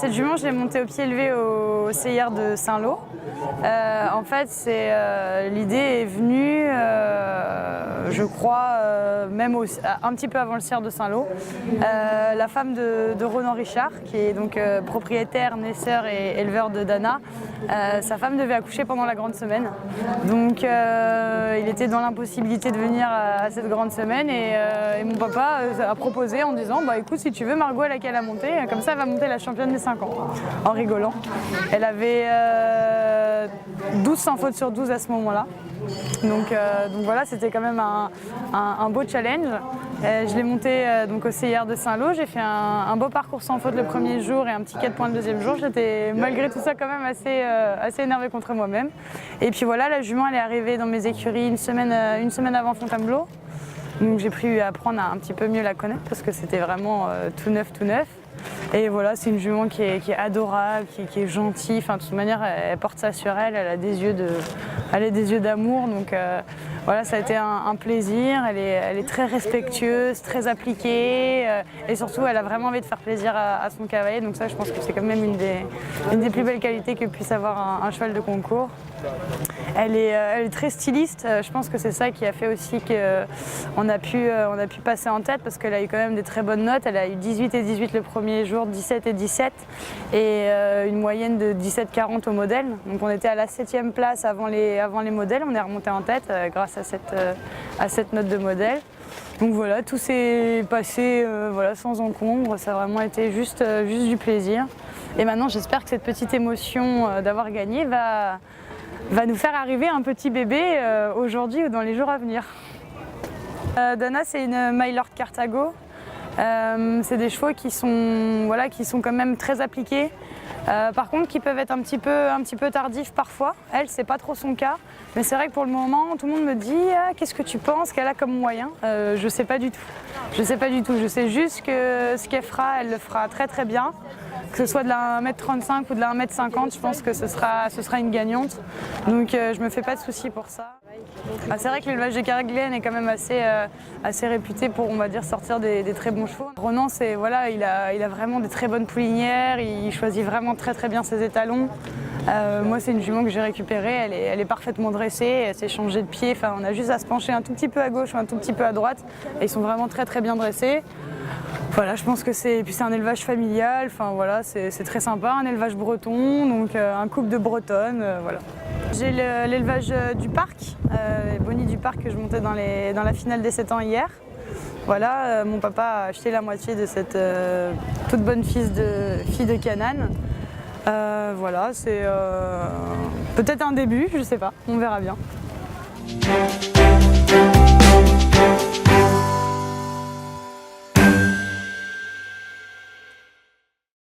Cette jument, je l'ai montée au pied levé au CIR de Saint-Lô. En fait, l'idée est venue, je crois, même un petit peu avant le CIR de Saint-Lô. La femme de Ronan Richard, qui est donc propriétaire, naisseur et éleveur de Dana, sa femme devait accoucher pendant la grande semaine. Donc il était dans l'impossibilité de venir à cette grande semaine et mon papa a proposé en disant bah écoute, si tu veux, Margot elle a qu'à la monter, comme ça elle va monter la championne des 5 ans, en rigolant. Elle avait 12 sans faute sur 12 à ce moment-là. Donc voilà, c'était quand même un beau challenge. Je l'ai montée donc au CIR de Saint-Lô, j'ai fait un beau parcours sans faute le premier jour et un petit 4 points le deuxième jour. J'étais malgré tout ça quand même assez énervée contre moi-même. Et puis voilà, la jument elle est arrivée dans mes écuries une semaine avant Fontainebleau. Donc j'ai pu apprendre à un petit peu mieux la connaître parce que c'était vraiment tout neuf. Et voilà, c'est une jument qui est adorable, qui est gentille. Enfin, de toute manière, elle porte ça sur elle. Elle a des yeux d'amour. Donc voilà, ça a été un plaisir. Elle est très respectueuse, très appliquée. Et surtout, elle a vraiment envie de faire plaisir à son cavalier. Donc ça, je pense que c'est quand même une des plus belles qualités que puisse avoir un cheval de concours. Elle est très styliste. Je pense que c'est ça qui a fait aussi qu'on a pu passer en tête parce qu'elle a eu quand même des très bonnes notes. Elle a eu 18 et 18 le premier jour, 17 et 17 et une moyenne de 17,40 au modèle. Donc on était à la 7e place avant les modèles. On est remonté en tête grâce à cette note de modèle. Donc voilà, tout s'est passé voilà, sans encombre. Ça a vraiment été juste du plaisir. Et maintenant, j'espère que cette petite émotion d'avoir gagné va nous faire arriver un petit bébé aujourd'hui ou dans les jours à venir. Dana, c'est une Mylord Carthago. C'est des chevaux qui sont quand même très appliqués. Par contre, qui peuvent être un petit peu tardifs parfois. Elle, c'est pas trop son cas. Mais c'est vrai que pour le moment, tout le monde me dit qu'est-ce que tu penses qu'elle a comme moyen. Je sais pas du tout. Je sais juste que ce qu'elle fera, elle le fera très bien. Que ce soit de la 1m35 ou de la 1m50, je pense que ce sera une gagnante. Donc je me fais pas de soucis pour ça. C'est vrai que l'élevage de Kerguelen est quand même assez réputé pour, on va dire, sortir des très bons chevaux. Ronan, voilà, il a vraiment des très bonnes poulinières, il choisit vraiment très bien ses étalons. Moi, c'est une jument que j'ai récupérée, elle est parfaitement dressée, elle s'est changée de pied. Enfin, on a juste à se pencher un tout petit peu à gauche ou un tout petit peu à droite. Et ils sont vraiment très bien dressés. Voilà, je pense que c'est un élevage familial, enfin voilà, c'est très sympa, un élevage breton, donc un couple de bretonnes, voilà. J'ai l'élevage du parc, Bonnie du parc que je montais dans la finale des 7 ans hier. Voilà, mon papa a acheté la moitié de cette toute bonne fille de Canaan. Voilà, c'est peut-être un début, je sais pas, on verra bien.